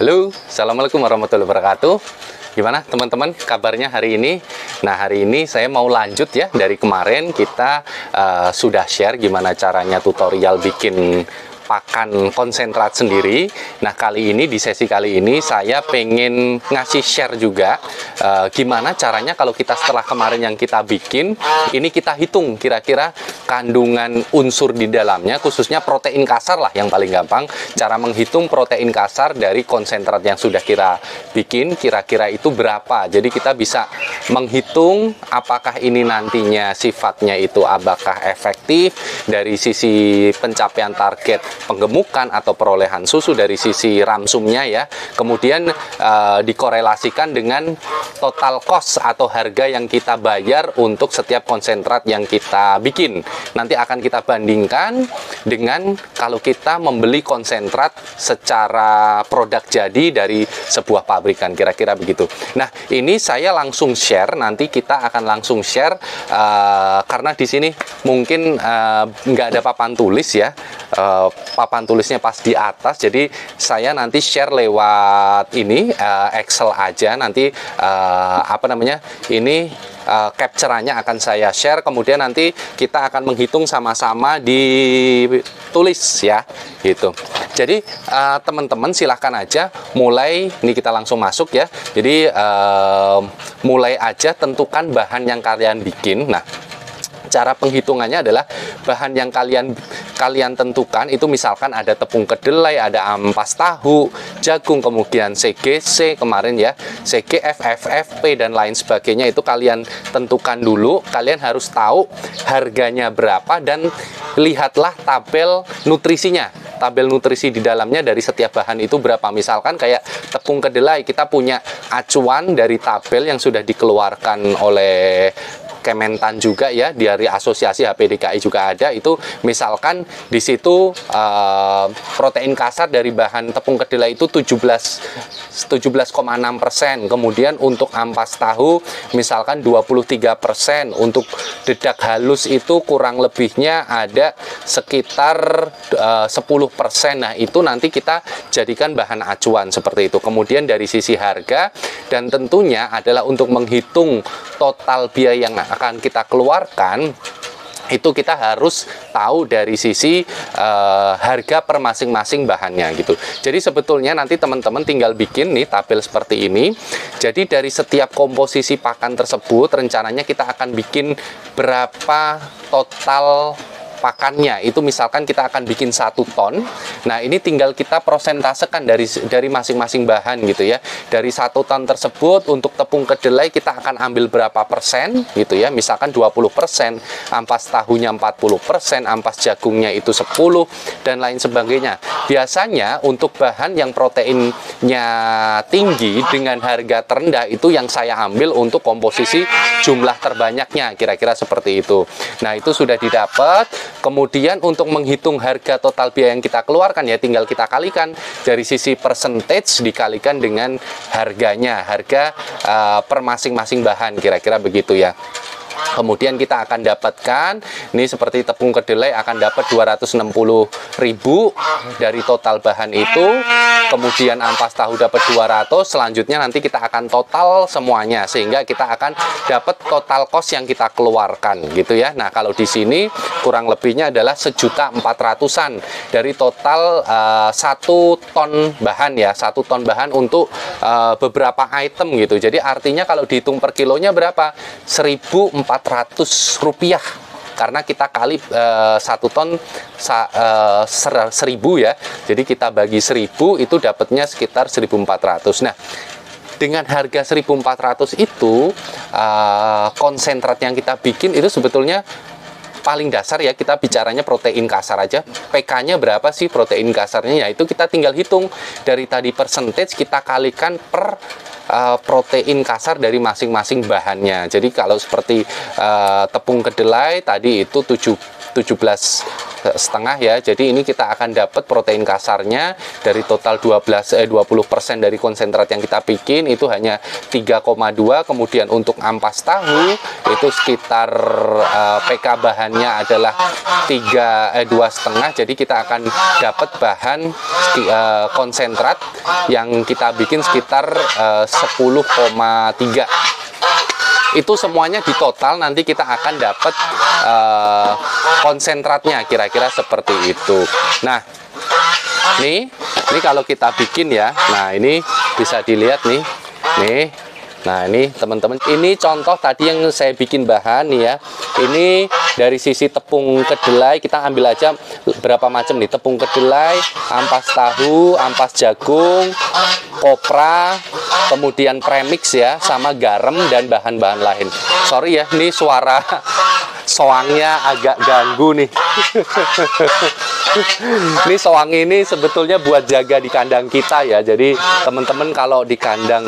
Halo, Assalamualaikum warahmatullahi wabarakatuh. Gimana teman-teman kabarnya hari ini? Nah, hari ini saya mau lanjut ya. Dari kemarin kita sudah share gimana caranya tutorial bikin pakan konsentrat sendiri. Nah, kali ini di sesi kali ini saya pengen ngasih share juga gimana caranya kalau kita setelah kemarin yang kita bikin, ini kita hitung kira-kira kandungan unsur di dalamnya, khususnya protein kasar lah yang paling gampang. Cara menghitung protein kasar dari konsentrat yang sudah kita bikin, kira-kira itu berapa. Jadi kita bisa menghitung apakah ini nantinya sifatnya itu apakah efektif dari sisi pencapaian target penggemukan atau perolehan susu, dari sisi ramsumnya ya. Kemudian dikorelasikan dengan total cost atau harga yang kita bayar untuk setiap konsentrat yang kita bikin. Nanti akan kita bandingkan dengan kalau kita membeli konsentrat secara produk jadi dari sebuah pabrikan, kira-kira begitu. Nah, ini saya langsung share, nanti kita akan langsung share karena di sini mungkin nggak ada papan tulis ya. Papan tulisnya pas di atas, jadi saya nanti share lewat ini Excel aja. Nanti ini capture-nya akan saya share, kemudian nanti kita akan menghitung sama-sama ditulis ya gitu. Jadi teman-teman silahkan aja mulai, ini kita langsung masuk ya. Jadi mulai aja tentukan bahan yang kalian bikin. Nah, cara penghitungannya adalah bahan yang kalian tentukan itu, misalkan ada tepung kedelai, ada ampas tahu, jagung, kemudian CGC kemarin ya, CGF, FFP dan lain sebagainya, itu kalian tentukan dulu. Kalian harus tahu harganya berapa dan lihatlah tabel nutrisinya. Tabel nutrisi di dalamnya dari setiap bahan itu berapa. Misalkan kayak tepung kedelai, kita punya acuan dari tabel yang sudah dikeluarkan oleh Kementan juga ya, dari Asosiasi HPDKI juga ada. Itu misalkan di situ protein kasar dari bahan tepung kedelai itu 17,6%. Kemudian untuk ampas tahu misalkan 23%. Untuk dedak halus itu kurang lebihnya ada sekitar 10%. Nah, itu nanti kita jadikan bahan acuan seperti itu. Kemudian dari sisi harga, dan tentunya adalah untuk menghitung total biaya yang akan kita keluarkan, itu kita harus tahu dari sisi harga per masing-masing bahannya gitu. Jadi sebetulnya nanti teman-teman tinggal bikin nih tabel seperti ini. Jadi dari setiap komposisi pakan tersebut rencananya kita akan bikin berapa total pakannya. Itu misalkan kita akan bikin 1 ton. Nah, ini tinggal kita prosentasekan dari masing-masing bahan gitu ya. Dari 1 ton tersebut untuk tepung kedelai kita akan ambil berapa persen gitu ya. Misalkan 20%, ampas tahunya 40%, ampas jagungnya itu 10 dan lain sebagainya. Biasanya untuk bahan yang proteinnya tinggi dengan harga terendah itu yang saya ambil untuk komposisi jumlah terbanyaknya, kira-kira seperti itu. Nah, itu sudah didapat. Kemudian untuk menghitung harga total biaya yang kita keluarkan ya tinggal kita kalikan dari sisi percentage dikalikan dengan harganya, harga per masing-masing bahan, kira-kira begitu ya. Kemudian kita akan dapatkan ini seperti tepung kedelai akan dapat 260.000 dari total bahan itu. Kemudian ampas tahu dapat 200. Selanjutnya nanti kita akan total semuanya sehingga kita akan dapat total cost yang kita keluarkan gitu ya. Nah, kalau di sini kurang lebihnya adalah 1.400.000-an dari total 1 ton bahan ya, 1 ton bahan untuk beberapa item gitu. Jadi artinya kalau dihitung per kilonya berapa? 1.400 rupiah, karena kita kali 1 ton 1.000 ya. Jadi kita bagi 1.000 itu dapatnya sekitar 1.400. Nah, dengan harga 1.400 itu konsentrat yang kita bikin itu sebetulnya paling dasar ya, kita bicaranya protein kasar aja. PK-nya berapa sih protein kasarnya? Ya itu kita tinggal hitung dari tadi percentage, kita kalikan per protein kasar dari masing-masing bahannya. Jadi kalau seperti tepung kedelai tadi itu 17,5 ya. Jadi ini kita akan dapat protein kasarnya dari total 20% dari konsentrat yang kita bikin itu hanya 3,2. Kemudian untuk ampas tahu itu sekitar PK bahannya adalah 2,5. Jadi kita akan dapat bahan konsentrat yang kita bikin sekitar 10,3. Itu semuanya di total nanti kita akan dapat konsentratnya kira-kira seperti itu. Nah, ini kalau kita bikin ya. Nah, ini bisa dilihat nih. Nah, ini teman-teman, ini contoh tadi yang saya bikin bahan nih ya. Ini dari sisi tepung kedelai kita ambil aja berapa macam nih, tepung kedelai, ampas tahu, ampas jagung, kopra, kemudian premix ya, sama garam dan bahan-bahan lain. Sorry ya, ini suara soangnya agak ganggu nih. Ini soang ini sebetulnya buat jaga di kandang kita ya. Jadi teman-teman kalau di kandang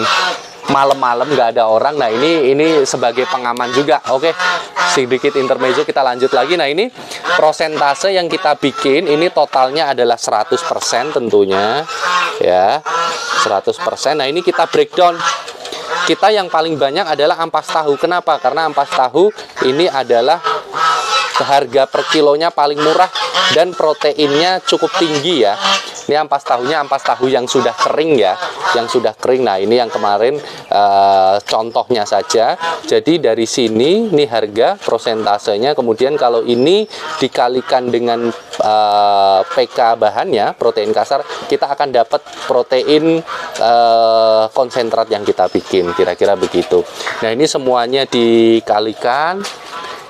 malam-malam nggak ada orang, nah ini sebagai pengaman juga. Oke, sedikit intermezzo, kita lanjut lagi. Nah, ini prosentase yang kita bikin ini totalnya adalah 100% tentunya ya, 100%. Nah, ini kita breakdown. Kita yang paling banyak adalah ampas tahu. Kenapa? Karena ampas tahu ini adalah harga per kilonya paling murah dan proteinnya cukup tinggi ya. Ini ampas tahunya ampas tahu yang sudah kering ya, yang sudah kering. Nah, ini yang kemarin contohnya saja. Jadi dari sini nih harga prosentasenya. Kemudian kalau ini dikalikan dengan PK bahannya, protein kasar, kita akan dapat protein konsentrat yang kita bikin, kira-kira begitu. Nah, ini semuanya dikalikan.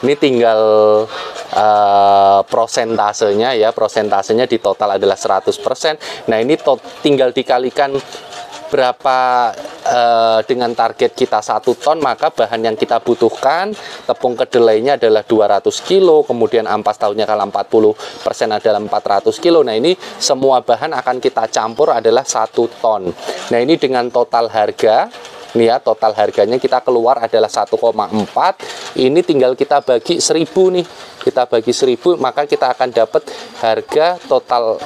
Ini tinggal prosentasenya ya, prosentasenya di total adalah 100%. Nah, ini tinggal dikalikan berapa dengan target kita 1 ton, maka bahan yang kita butuhkan, tepung kedelainya adalah 200 kilo, kemudian ampas tahunya kalau 40% adalah 400 kilo. Nah, ini semua bahan akan kita campur adalah 1 ton. Nah, ini dengan total harga nih ya, total harganya kita keluar adalah 1,4. Ini tinggal kita bagi 1000 nih. Kita bagi 1000, maka kita akan dapat harga total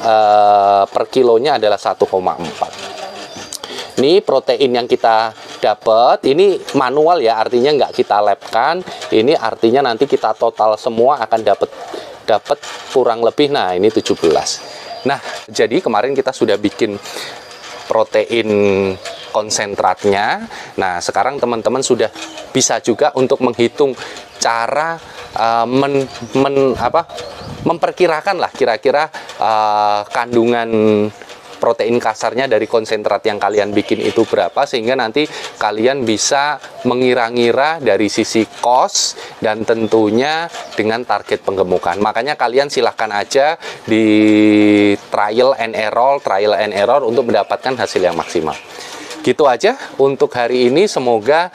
per kilonya adalah 1,4. Ini protein yang kita dapat, ini manual ya, artinya nggak kita labkan. Ini artinya nanti kita total semua akan dapat kurang lebih, nah ini 17. Nah, jadi kemarin kita sudah bikin protein konsentratnya. Nah, sekarang teman-teman sudah bisa juga untuk menghitung cara memperkirakan lah kira-kira kandungan protein kasarnya dari konsentrat yang kalian bikin itu berapa, sehingga nanti kalian bisa mengira-ngira dari sisi cost dan tentunya dengan target penggemukan. Makanya kalian silahkan aja di trial and error untuk mendapatkan hasil yang maksimal. Gitu aja untuk hari ini, semoga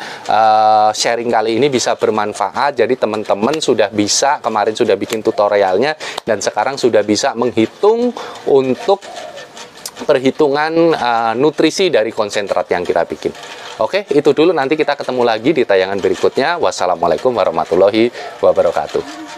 sharing kali ini bisa bermanfaat. Jadi teman-teman sudah bisa, kemarin sudah bikin tutorialnya dan sekarang sudah bisa menghitung untuk perhitungan nutrisi dari konsentrat yang kita bikin. Oke, itu dulu, nanti kita ketemu lagi di tayangan berikutnya. Wassalamualaikum warahmatullahi wabarakatuh.